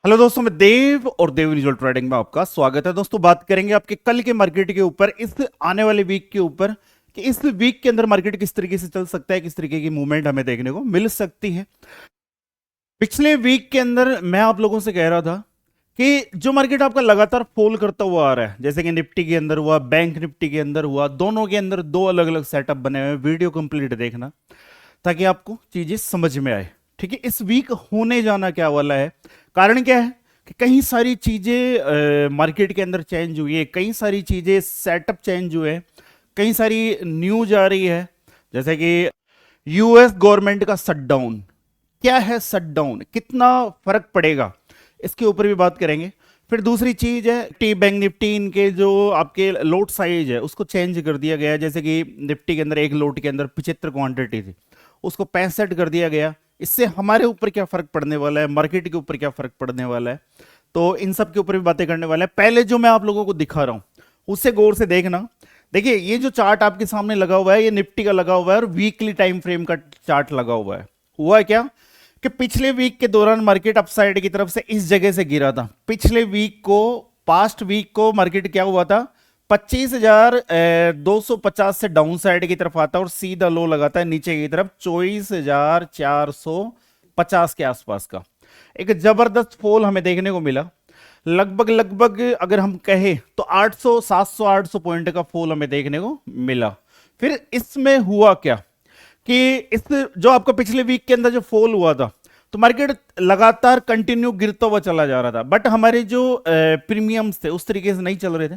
Hello दोस्तों, मैं देव और देव विजुअल ट्रेडिंग में आपका स्वागत है। दोस्तों, बात करेंगे आपके कल के मार्केट के ऊपर, इस आने वाले वीक के ऊपर कि इस वीक के अंदर मार्केट किस तरीके से चल सकता है, किस तरीके की मूवमेंट हमें देखने को मिल सकती है। पिछले वीक के अंदर मैं आप लोगों से कह रहा था कि जो मार्केट आपका लगातार फॉल करता हुआ आ रहा है, जैसे कि निफ्टी के अंदर हुआ, बैंक निफ्टी के अंदर हुआ, दोनों के अंदर दो अलग अलग सेटअप बने हुए हैं। वीडियो कंप्लीट देखना ताकि आपको चीजें समझ में आए। ठीक है, इस वीक होने जाना क्या वाला है, कारण क्या है कि कई सारी चीजें मार्केट के अंदर चेंज हुई है, कई सारी चीजें सेटअप चेंज हुए हैं, कई सारी न्यूज आ रही है। जैसे कि यूएस गवर्नमेंट का शटडाउन, क्या है शटडाउन, कितना फर्क पड़ेगा, इसके ऊपर भी बात करेंगे। फिर दूसरी चीज है टी बैंक निफ्टी, इनके जो आपके लोट साइज है उसको चेंज कर दिया गया है। जैसे कि निफ्टी के अंदर एक लोट के अंदर 75 क्वांटिटी थी, उसको 65 कर दिया गया। इससे हमारे ऊपर क्या फर्क पड़ने वाला है, मार्केट के ऊपर क्या फर्क पड़ने वाला है, तो इन सब के ऊपर भी बातें करने वाला है। पहले जो मैं आप लोगों को दिखा रहा हूं उससे गौर से देखना। देखिए, ये जो चार्ट आपके सामने लगा हुआ है ये निफ्टी का लगा हुआ है और वीकली टाइम फ्रेम का चार्ट लगा हुआ है। हुआ है क्या कि पिछले वीक के दौरान मार्केट अपसाइड की तरफ से इस जगह से गिरा था। पिछले वीक को, पास्ट वीक को मार्केट क्या हुआ था, 25,250 से डाउन साइड की तरफ आता है और सीधा लो लगाता है नीचे की तरफ 24,450 के आसपास का। एक जबरदस्त फॉल हमें देखने को मिला। लगभग लगभग अगर हम कहें तो 800 700 800 पॉइंट का फॉल हमें देखने को मिला। फिर इसमें हुआ क्या कि इस जो आपका पिछले वीक के अंदर जो फॉल हुआ था, तो मार्केट लगातार कंटिन्यू गिरता हुआ चला जा रहा था, बट हमारे जो प्रीमियम्स थे उस तरीके से नहीं चल रहे थे।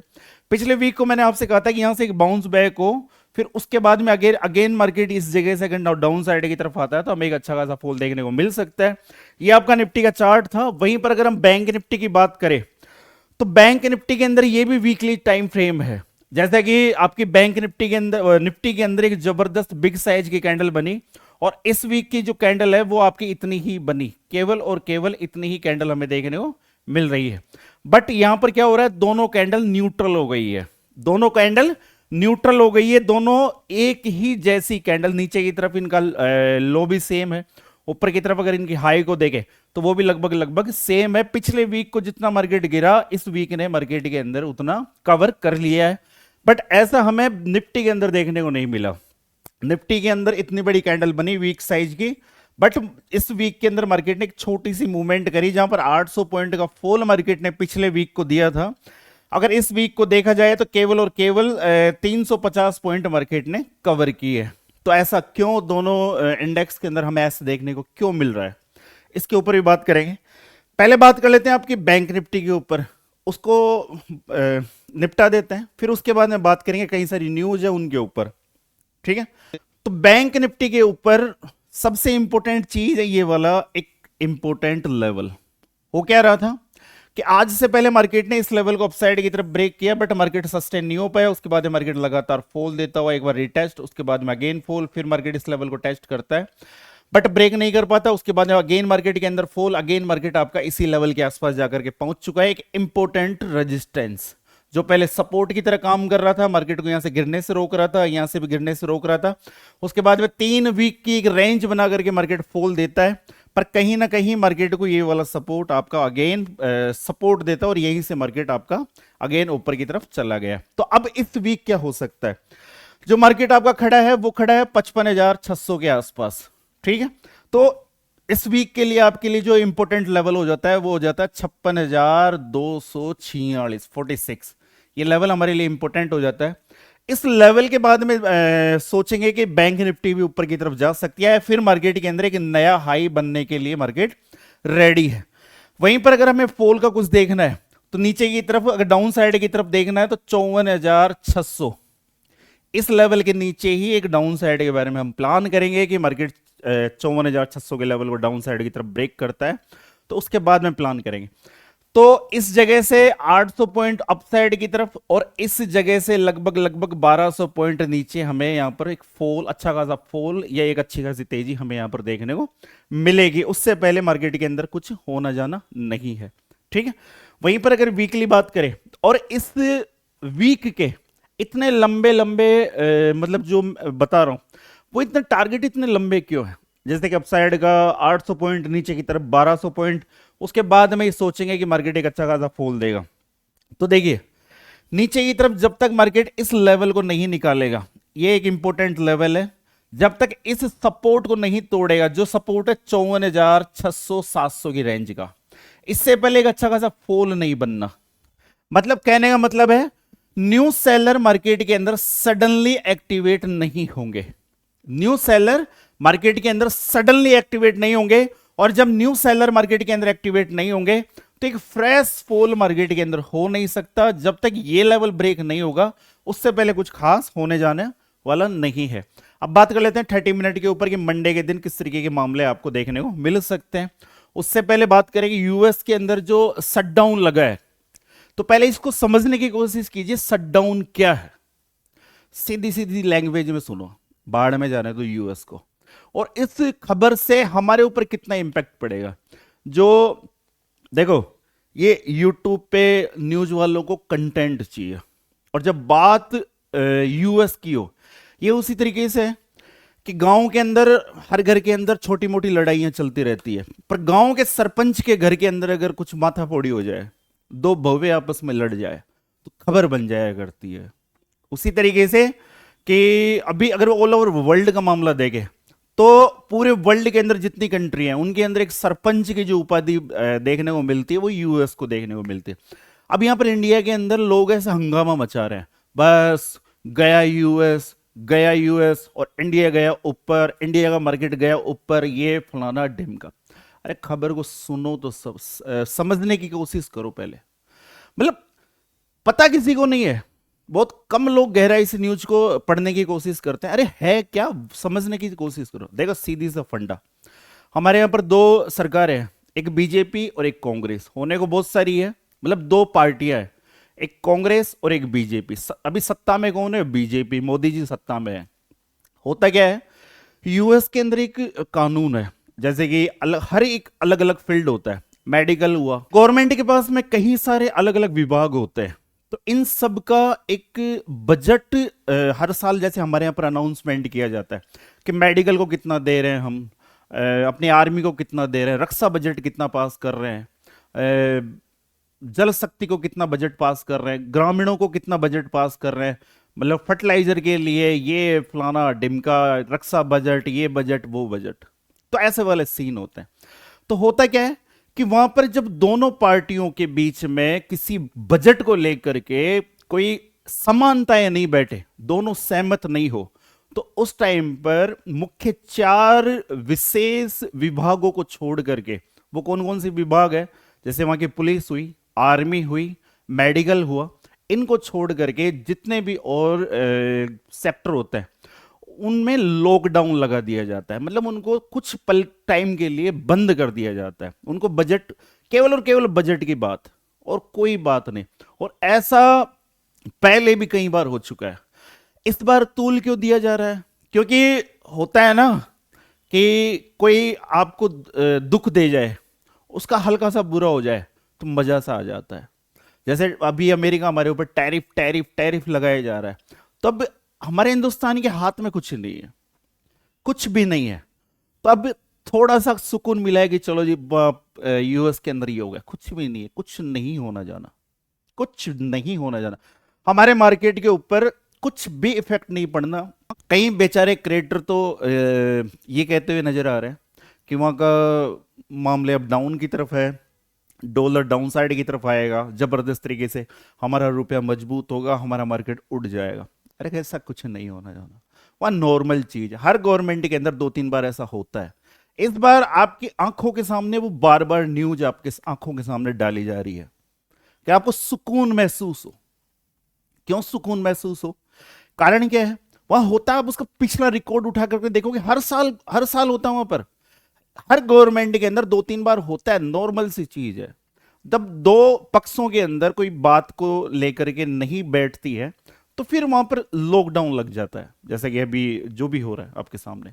पिछले वीक को मैंने आपसे कहा था कि यहां से एक बाउंस बैक हो, फिर उसके बाद में अगेन अगेन मार्केट इस जगह से अगर डाउन साइड की तरफ आता है तो हमें एक अच्छा खासा फॉल देखने को मिल सकता है। ये आपका निफ्टी का चार्ट था। वहीं पर अगर हम बैंक निफ्टी की बात करें तो बैंक निफ्टी के अंदर ये भी वीकली टाइम फ्रेम है। जैसा कि आपकी बैंक निफ्टी के अंदर एक जबरदस्त बिग साइज की कैंडल बनी और इस वीक की जो कैंडल है वो आपकी इतनी ही बनी, केवल और केवल इतनी ही कैंडल हमें देखने को मिल रही है। बट यहां पर क्या हो रहा है, दोनों कैंडल न्यूट्रल हो गई है, दोनों कैंडल न्यूट्रल हो गई है, दोनों एक ही जैसी कैंडल। नीचे की तरफ इनका लो भी सेम है, ऊपर की तरफ अगर इनकी हाई को देखें तो वो भी लगभग लगभग सेम है। पिछले वीक को जितना मार्केट गिरा, इस वीक ने मार्केट के अंदर उतना कवर कर लिया है। बट ऐसा हमें निफ्टी के अंदर देखने को नहीं मिला। निफ्टी के अंदर इतनी बड़ी कैंडल बनी वीक साइज की, बट इस वीक के अंदर मार्केट ने एक छोटी सी मूवमेंट करी जहां पर 800 पॉइंट का फॉल मार्केट ने पिछले वीक को दिया था। अगर इस वीक को देखा जाए तो केवल और केवल 350 पॉइंट मार्केट ने कवर की है। तो ऐसा क्यों, दोनों इंडेक्स के अंदर हमें ऐसा देखने को क्यों मिल रहा है, इसके ऊपर भी बात करेंगे। पहले बात कर लेते हैं आपकी बैंक निफ्टी के ऊपर, उसको निपटा देते हैं, फिर उसके बाद में बात करेंगे कई सारी न्यूज है उनके ऊपर। ठीक है, तो बैंक निफ्टी के ऊपर सबसे इंपॉर्टेंट चीज है ये वाला एक इंपॉर्टेंट लेवल। हो क्या रहा था कि आज से पहले मार्केट ने इस लेवल को अपसाइड की तरफ ब्रेक किया, बट मार्केट सस्टेन नहीं हो पाया। उसके बाद मार्केट लगातार फॉल देता हुआ एक बार रिटेस्ट, उसके बाद में अगेन फॉल, फिर मार्केट इस लेवल को टेस्ट करता है बट ब्रेक नहीं कर पाता। उसके बाद अगेन मार्केट के अंदर फॉल, अगेन मार्केट आपका इसी लेवल के आसपास जाकर के पहुंच चुका है। एक इंपॉर्टेंट रेजिस्टेंस जो पहले सपोर्ट की तरह काम कर रहा था, मार्केट को यहां से गिरने से रोक रहा था, यहां से भी गिरने से रोक रहा था। उसके बाद में 3 वीक की एक रेंज बना करके मार्केट फॉल देता है, पर कहीं ना कहीं मार्केट को ये वाला सपोर्ट आपका अगेन सपोर्ट देता है और यहीं से मार्केट आपका अगेन ऊपर की तरफ चला गया। तो अब इस वीक क्या हो सकता है, जो मार्केट आपका खड़ा है वो खड़ा है 55,600 के आसपास। ठीक है, तो इस वीक के लिए आपके लिए जो इंपॉर्टेंट लेवल हो जाता है वो हो जाता है 56,246 46। ये लेवल हमारे लिए इंपॉर्टेंट हो जाता है। इस लेवल के बाद में सोचेंगे कि बैंक निफ्टी भी ऊपर की तरफ जा सकती है, फिर मार्केट के अंदर एक नया हाई बनने के लिए मार्केट रेडी है। वहीं पर अगर हमें फॉल का कुछ देखना है तो नीचे की तरफ, अगर डाउन साइड की तरफ देखना है तो 54,600, इस लेवल के नीचे ही एक डाउन साइड के बारे में हम प्लान करेंगे कि मार्केट 54,600 के लेवल को डाउन साइड की तरफ ब्रेक करता है तो उसके बाद में प्लान करेंगे। तो इस जगह से 800 पॉइंट अपसाइड की तरफ और इस जगह से लगभग लगभग 1200 पॉइंट नीचे हमें यहां पर एक फॉल, अच्छा खासा फॉल या एक अच्छी खासी तेजी हमें यहां पर देखने को मिलेगी। उससे पहले मार्केट के अंदर कुछ होना जाना नहीं है। ठीक है, वहीं पर अगर वीकली बात करें और इस वीक के इतने लंबे लंबे मतलब जो बता रहा हूं वो इतने टारगेट इतने लंबे क्यों है। जैसे कि अपसाइड का 800 पॉइंट, नीचे की तरफ 1200 पॉइंट, उसके बाद में ये सोचेंगे कि मार्केट एक अच्छा खासा फॉल देगा। तो देखिए नीचे की तरफ जब तक मार्केट इस लेवल को नहीं निकालेगा, ये एक इंपॉर्टेंट लेवल है, जब तक इस सपोर्ट को नहीं तोड़ेगा, जो सपोर्ट है 54,600-700 की रेंज का, इससे पहले एक अच्छा खासा फॉल नहीं बनना। मतलब कहने का मतलब है न्यू सेलर मार्केट के अंदर सडनली एक्टिवेट नहीं होंगे। न्यू सेलर मार्केट के अंदर सडनली एक्टिवेट नहीं होंगे, और जब न्यू सेलर मार्केट के अंदर एक्टिवेट नहीं होंगे तो एक फ्रेश फॉल मार्केट के अंदर हो नहीं सकता। जब तक ये लेवल ब्रेक नहीं होगा उससे पहले कुछ खास होने जाने वाला नहीं है। अब बात कर लेते हैं 30 मिनट के ऊपर कि मंडे के दिन किस तरीके के मामले आपको देखने को मिल सकते हैं। उससे पहले बात करेंगे यूएस के अंदर जो शटडाउन लगा है, तो पहले इसको समझने की कोशिश कीजिए शटडाउन क्या है। सीधी सीधी लैंग्वेज में सुनो, बाढ़ में जाने तो यूएस को, और इस खबर से हमारे ऊपर कितना इंपैक्ट पड़ेगा। जो देखो ये यूट्यूब पे न्यूज वालों को कंटेंट चाहिए, और जब बात यूएस की हो, ये उसी तरीके से है कि गांव के अंदर हर घर के अंदर छोटी मोटी लड़ाइयां चलती रहती है, पर गांव के सरपंच के घर के अंदर अगर कुछ माथाफोड़ी हो जाए, दो भवे आपस में लड़ जाए, तो खबर बन जाया करती है। उसी तरीके से कि अभी अगर ऑल ओवर वर्ल्ड का मामला देखें तो पूरे वर्ल्ड के अंदर जितनी कंट्री हैं उनके अंदर एक सरपंच की जो उपाधि देखने को मिलती है वो यूएस को देखने को मिलती है। अब यहां पर इंडिया के अंदर लोग ऐसे हंगामा मचा रहे हैं, बस गया यूएस, गया यूएस, और इंडिया गया ऊपर, इंडिया का मार्केट गया ऊपर, ये फलाना ढिमका। अरे खबर को सुनो तो समझने की कोशिश करो पहले। मतलब पता किसी को नहीं है, बहुत कम लोग गहराई से न्यूज को पढ़ने की कोशिश करते हैं। अरे है क्या, समझने की कोशिश करो। देखो सीधी सा फंडा, हमारे यहां पर दो सरकारें हैं, एक बीजेपी और एक कांग्रेस, होने को बहुत सारी है, मतलब दो पार्टियां हैं, एक कांग्रेस और एक बीजेपी। अभी सत्ता में कौन है? बीजेपी, मोदी जी सत्ता में है। होता क्या है, यूएस के अंदर एक कानून है, जैसे कि हर एक अलग अलग फील्ड होता है, मेडिकल हुआ, गवर्नमेंट के पास में कई सारे अलग अलग विभाग होते हैं, तो इन सब का एक बजट हर साल जैसे हमारे यहाँ पर अनाउंसमेंट किया जाता है कि मेडिकल को कितना दे रहे हैं हम, अपनी आर्मी को कितना दे रहे हैं, रक्षा बजट कितना पास कर रहे हैं, जल शक्ति को कितना बजट पास कर रहे हैं, ग्रामीणों को कितना बजट पास कर रहे हैं, मतलब फर्टिलाइजर के लिए ये फलाना डिमका, रक्षा बजट, ये बजट वो बजट, तो ऐसे वाले सीन होते हैं। तो होता क्या है कि वहां पर जब दोनों पार्टियों के बीच में किसी बजट को लेकर के कोई समानताएं नहीं बैठे, दोनों सहमत नहीं हो, तो उस टाइम पर मुख्य चार विशेष विभागों को छोड़ करके, वो कौन कौन से विभाग है, जैसे वहां की पुलिस हुई, आर्मी हुई, मेडिकल हुआ, इनको छोड़ करके जितने भी और सेक्टर होते हैं उनमें लॉकडाउन लगा दिया जाता है। मतलब उनको कुछ पल टाइम के लिए बंद कर दिया जाता है, उनको बजट, केवल और केवल बजट की बात और कोई बात नहीं। और ऐसा पहले भी कई बार हो चुका है। इस बार तूल क्यों दिया जा रहा है? क्योंकि होता है ना कि कोई आपको दुख दे जाए, उसका हल्का सा बुरा हो जाए तो मजा सा आ जाता है। जैसे अभी अमेरिका हमारे ऊपर टैरिफ टैरिफ टैरिफ लगाया जा रहा है, तब हमारे हिंदुस्तान के हाथ में कुछ नहीं है, कुछ भी नहीं है, तो अब थोड़ा सा सुकून मिला है कि चलो जी यूएस के अंदर ये हो गया, कुछ भी नहीं है, कुछ नहीं होना जाना, कुछ नहीं होना जाना। हमारे मार्केट के ऊपर कुछ भी इफेक्ट नहीं पड़ना। कई बेचारे क्रिएटर तो ये कहते हुए नजर आ रहे हैं कि वहां का मामले अब डाउन की तरफ है, डॉलर डाउन साइड की तरफ आएगा जबरदस्त तरीके से, हमारा रुपया मजबूत होगा, हमारा मार्केट उड़ जाएगा। अरे ऐसा कुछ नहीं होना जाना, वह नॉर्मल चीज है, हर गवर्नमेंट के अंदर 2-3 बार ऐसा होता है। इस बार आपकी आंखों के सामने वो बार बार न्यूज आपके आंखों के सामने डाली जा रही है कि आपको सुकून महसूस हो। क्यों सुकून महसूस हो? कारण क्या है? वहां होता है, आप उसका पिछला रिकॉर्ड उठा करके देखोगे, हर साल होता है वहां पर, हर गवर्नमेंट के अंदर 2-3 बार होता है, नॉर्मल सी चीज है। जब दो पक्षों के अंदर कोई बात को लेकर के नहीं बैठती है तो फिर वहां पर लॉकडाउन लग जाता है, जैसे कि अभी जो भी हो रहा है आपके सामने।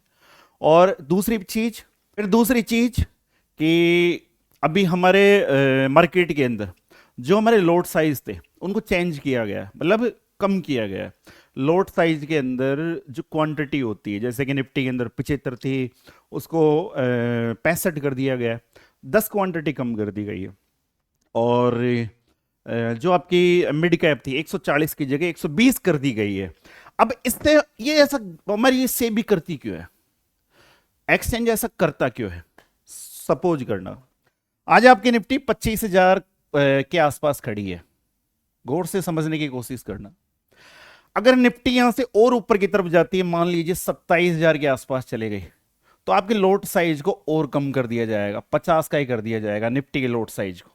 और दूसरी चीज कि अभी हमारे मार्केट के अंदर जो हमारे लॉट साइज थे उनको चेंज किया गया है, मतलब कम किया गया है। लोट साइज के अंदर जो क्वांटिटी होती है, जैसे कि निफ्टी के अंदर 75 थी, उसको 65 कर दिया गया है, 10 क्वांटिटी कम कर दी गई है। और जो आपकी मिड कैप थी 140 की जगह 120 कर दी गई है। अब इससे ये ऐसा हमारी ये सेबी करती क्यों है, एक्सचेंज ऐसा करता क्यों है? सपोज करना आज आपकी निफ्टी 25,000 के आसपास खड़ी है, गौर से समझने की कोशिश करना। अगर निफ्टी यहां से और ऊपर की तरफ जाती है, मान लीजिए 27,000 के आसपास चले गई, तो आपके लोट साइज को और कम कर दिया जाएगा, 50 का ही कर दिया जाएगा निफ्टी के लोट साइज को।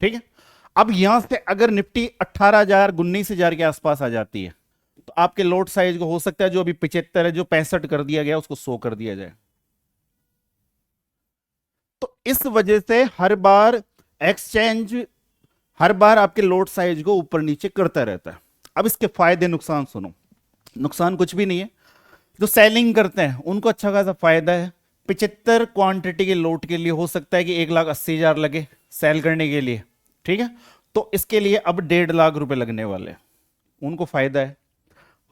ठीक है, अब यहां से अगर निफ्टी 18,000 19,000 के आसपास आ जाती है, तो आपके लोट साइज को हो सकता है जो अभी 75 है, जो 65 कर दिया गया उसको 100 कर दिया जाए। तो इस वजह से हर बार एक्सचेंज हर बार आपके लोट साइज को ऊपर नीचे करता रहता है। अब इसके फायदे नुकसान सुनो। नुकसान कुछ भी नहीं है, जो सेलिंग करते हैं उनको अच्छा खासा फायदा है। 75 क्वांटिटी के लोट के लिए हो सकता है कि 1,80,000 लगे सेल करने के लिए, ठीक है, तो इसके लिए अब 1.5 लाख रुपए लगने वाले, उनको फायदा है।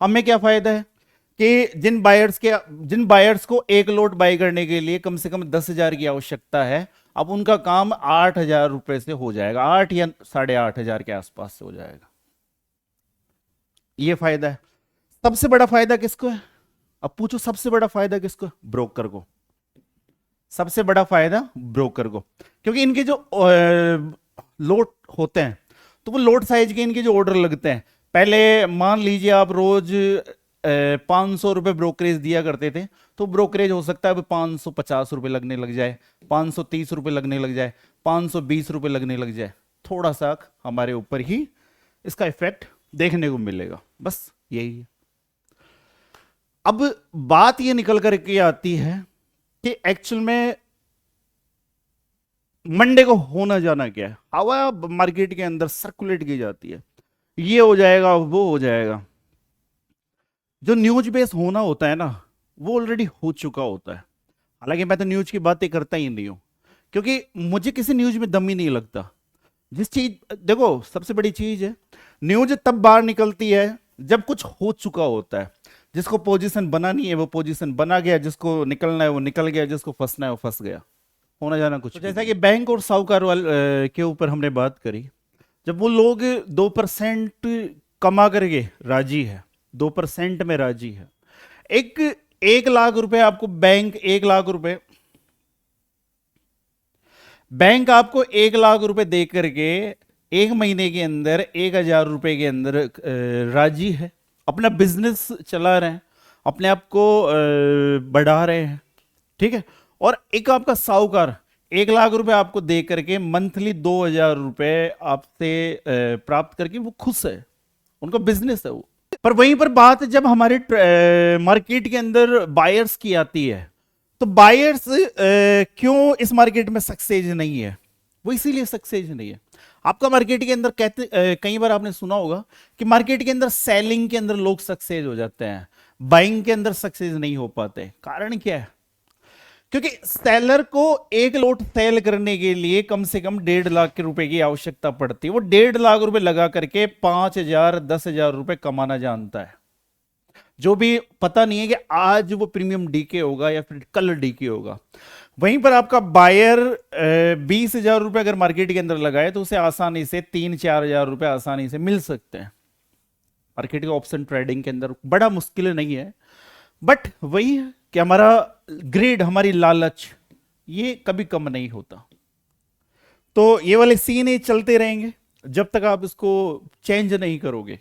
हमें क्या फायदा है कि जिन बायर्स को एक लोट बाय करने के लिए कम से कम 10,000 की आवश्यकता है, अब उनका काम 8,000 रुपए से हो जाएगा, 8 या 8,500 के आसपास से हो जाएगा। ये फायदा है। सबसे बड़ा फायदा किसको है? अब पूछो सबसे बड़ा फायदा किसको है? ब्रोकर को। सबसे बड़ा फायदा ब्रोकर को, क्योंकि इनके जो लोट होते हैं, तो वो लोट साइज के इनके जो ऑर्डर लगते हैं, पहले मान लीजिए आप रोज 500 रुपए ब्रोकरेज दिया करते थे, तो ब्रोकरेज हो सकता है अब 550 रुपए लगने लग जाए, 530 रुपए लगने लग जाए, 520 रुपए लगने लग जाए। थोड़ा सा हमारे ऊपर ही इसका इफेक्ट देखने को मिलेगा, बस यही है। अब बात ये निकल करके आती है कि एक्चुअल में मंडे को होना जाना क्या है। हवा मार्केट के अंदर सर्कुलेट की जाती है, ये हो जाएगा वो हो जाएगा। जो न्यूज बेस होना होता है ना, वो ऑलरेडी हो चुका होता है। हालांकि मैं तो न्यूज की बातें करता ही नहीं हूं, क्योंकि मुझे किसी न्यूज में दम ही नहीं लगता। जिस चीज, देखो सबसे बड़ी चीज है, न्यूज तब बाहर निकलती है जब कुछ हो चुका होता है। जिसको पोजीशन बनानी है वो पोजीशन बना गया, जिसको निकलना है वो निकल गया, जिसको फंसना है वो फंस गया। होना जाना कुछ तो जैसा कि बैंक और साहूकार वाले के ऊपर हमने बात करी, जब वो लोग 2% कमा करके राजी है, 2% में राजी है, एक 1 लाख रुपए आपको बैंक 1 लाख रुपए बैंक आपको 1 लाख रुपए दे करके एक महीने के अंदर 1,000 रुपए के अंदर राजी है, अपना बिजनेस चला रहे हैं, अपने आप को बढ़ा रहे हैं, ठीक है। और एक आपका साहूकार 1 लाख रुपए आपको दे करके मंथली 2,000 रुपए आपसे प्राप्त करके वो खुश है, उनका बिजनेस है वो। पर वहीं पर बात जब हमारे मार्केट के अंदर बायर्स की आती है, तो बायर्स क्यों इस मार्केट में सक्सेस नहीं है? वो इसीलिए सक्सेस नहीं है। आपका मार्केट के अंदर कहते कई बार आपने सुना होगा कि मार्केट के अंदर सेलिंग के अंदर लोग सक्सेस हो जाते हैं, बाइंग के अंदर सक्सेस नहीं हो पाते। कारण क्या है? क्योंकि सेलर को एक लोट सेल करने के लिए कम से कम 1.5 लाख रुपए की आवश्यकता पड़ती है। वो 1.5 लाख रुपए लगा करके 5,000 10,000 रुपए कमाना जानता है, जो भी पता नहीं है कि आज वो प्रीमियम डीके होगा या फिर कल डीके होगा। वहीं पर आपका बायर 20,000 रुपए अगर मार्केट के अंदर लगाए, तो उसे आसानी से 3-4 हजार रुपए आसानी से मिल सकते हैं। मार्केट के ऑप्शन ट्रेडिंग के अंदर बड़ा मुश्किल नहीं है, बट वही है कि हमारा ग्रीड, हमारी लालच, ये कभी कम नहीं होता। तो ये वाले सीन ही चलते रहेंगे जब तक आप इसको चेंज नहीं करोगे,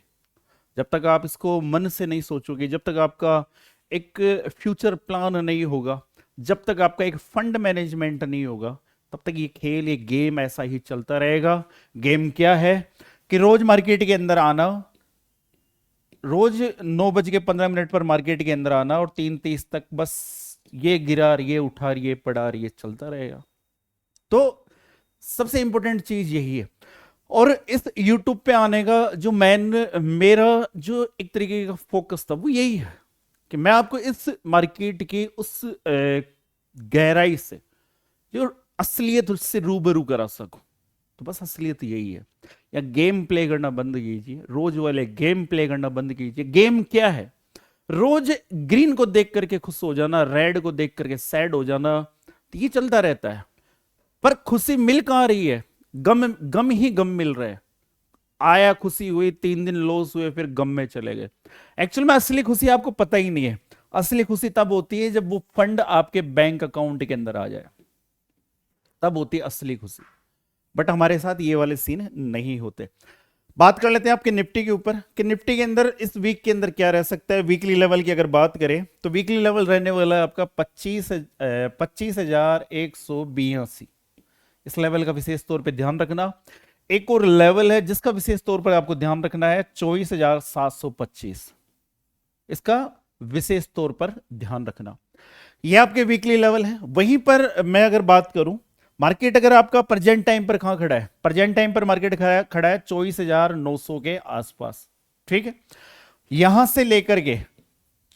जब तक आप इसको मन से नहीं सोचोगे, जब तक आपका एक फ्यूचर प्लान नहीं होगा, जब तक आपका एक फंड मैनेजमेंट नहीं होगा, तब तक ये खेल, ये गेम ऐसा ही चलता रहेगा। गेम क्या है कि रोज मार्केट के अंदर आना, रोज 9:15 पर मार्केट के अंदर आना और 3:30 तक बस ये गिरा, ये उठा, ये पड़ा, ये चलता रहेगा। तो सबसे इंपॉर्टेंट चीज यही है। और इस YouTube पे आने का जो मेरा जो एक तरीके का फोकस था वो यही है कि मैं आपको इस मार्केट की उस गहराई से, जो असलियत, उससे रूबरू करा सकूं। तो बस असलियत यही है। या गेम प्ले करना बंद कीजिए, रोज वाले गेम प्ले करना बंद कीजिए। गेम क्या है? रोज ग्रीन को देख करके खुश हो जाना, रेड को देख करके सैड हो जाना, तो ये चलता रहता है। पर खुशी मिल कहां रही है? गम गम ही गम मिल रहा है। आया खुशी हुई, 3 दिन लॉस हुए, फिर गम में चले गए। एक्चुअल में असली खुशी आपको पता ही नहीं है। असली खुशी तब होती है जब वो फंड आपके बैंक अकाउंट के अंदर आ जाए, तब होती है असली खुशी। बट हमारे साथ ये वाले सीन नहीं होते। बात कर लेते हैं आपके निफ्टी के ऊपर कि निफ्टी के अंदर इस वीक के अंदर क्या रह सकता है। वीकली लेवल की अगर बात करें तो वीकली लेवल रहने वाला है आपका 25,182। इस लेवल का विशेष तौर पे ध्यान रखना। एक और लेवल है जिसका विशेष तौर पर आपको ध्यान रखना है, 24,725। इसका विशेष तौर पर ध्यान रखना। यह आपके वीकली लेवल है। वहीं पर मैं अगर बात करूं, मार्केट अगर आपका प्रेजेंट टाइम पर कहां खड़ा है, प्रेजेंट टाइम पर मार्केट खड़ा है 24,900 के आसपास। ठीक है, यहां से लेकर के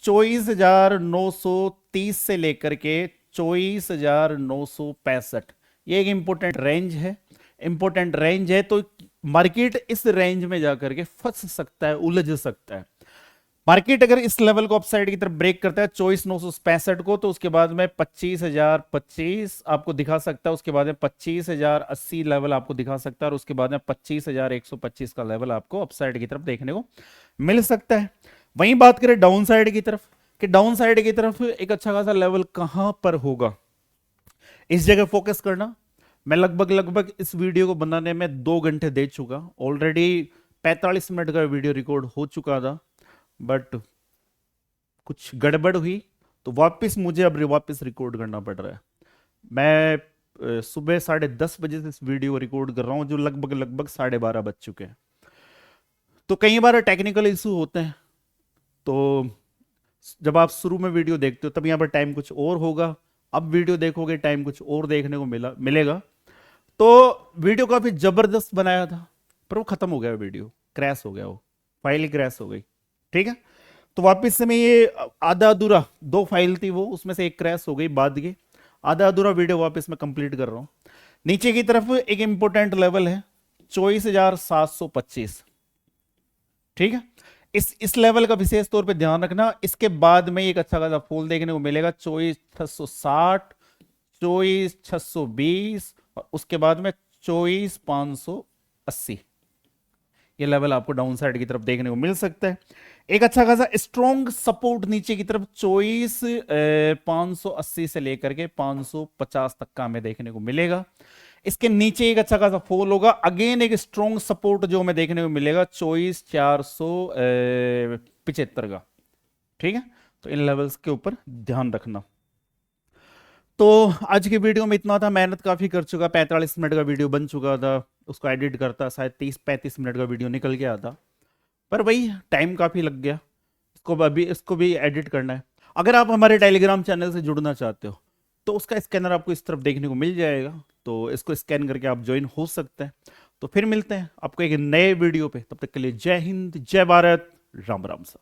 24,930 से लेकर के 24,965, ये एक इंपॉर्टेंट रेंज है। इंपॉर्टेंट रेंज है तो मार्केट इस रेंज में जाकर के फंस सकता है, उलझ सकता है। मार्केट अगर इस लेवल को अपसाइड की तरफ ब्रेक करता है 24,965 को, तो उसके बाद में 25,025 आपको दिखा सकता है, उसके बाद में 25,080 लेवल आपको दिखा सकता है, और उसके बाद में 25,125 का लेवल आपको अपसाइड की तरफ देखने को मिल सकता है। वहीं बात करें डाउन साइड की तरफ कि डाउन साइड की तरफ एक अच्छा खासा लेवल कहां पर होगा, इस जगह फोकस करना। मैं लगभग इस वीडियो को बनाने में 2 घंटे दे चुका ऑलरेडी। 45 मिनट का वीडियो रिकॉर्ड हो चुका था, बट कुछ गड़बड़ हुई तो वापस मुझे अब वापस रिकॉर्ड करना पड़ रहा है। मैं सुबह 10:30 बजे से इस वीडियो को रिकॉर्ड कर रहा हूं, जो लगभग 12:30 बज चुके हैं। तो कई बार टेक्निकल इशू होते हैं, तो जब आप शुरू में वीडियो देखते हो तब यहाँ पर टाइम कुछ और होगा, अब वीडियो देखोगे टाइम कुछ और देखने को मिलेगा। तो वीडियो काफी जबरदस्त बनाया था, पर वो खत्म हो गया, वीडियो क्रैश हो गया, वो फाइल ही क्रैश हो गई। ठीक है, तो वापस से मैं ये आधा अधूरा 2 फाइल थी, वो उसमें से एक क्रैश हो गई, बाद के आधा अधूरा वीडियो वापस मैं कंप्लीट कर रहा हूं। नीचे की तरफ एक इंपॉर्टेंट लेवल है 24,725। ठीक है, इस लेवल का विशेष तौर पे ध्यान रखना। इसके बाद में एक अच्छा खासा फॉल देखने को मिलेगा 24,660, 24,620, और उसके बाद में 24,580। ये लेवल आपको डाउन साइड की तरफ देखने को मिल सकता है। एक अच्छा खासा स्ट्रॉन्ग सपोर्ट नीचे की तरफ 24,580 से लेकर के 550 तक का हमें देखने को मिलेगा। इसके नीचे एक अच्छा खासा फॉल होगा, अगेन एक स्ट्रॉन्ग सपोर्ट जो हमें देखने को मिलेगा 24,475 का। ठीक है, तो इन लेवल्स के ऊपर ध्यान रखना। तो आज की वीडियो में इतना था। मेहनत काफी कर चुका, 45 मिनट का वीडियो बन चुका था, उसको एडिट करता शायद 30-35 मिनट का वीडियो निकल गया था, पर वही टाइम काफी लग गया। इसको भी एडिट करना है। अगर आप हमारे टेलीग्राम चैनल से जुड़ना चाहते हो तो उसका स्कैनर आपको इस तरफ देखने को मिल जाएगा, तो इसको स्कैन करके आप ज्वाइन हो सकते हैं। तो फिर मिलते हैं आपको एक नए वीडियो पे, तब तक के लिए जय हिंद, जय भारत, राम राम सा।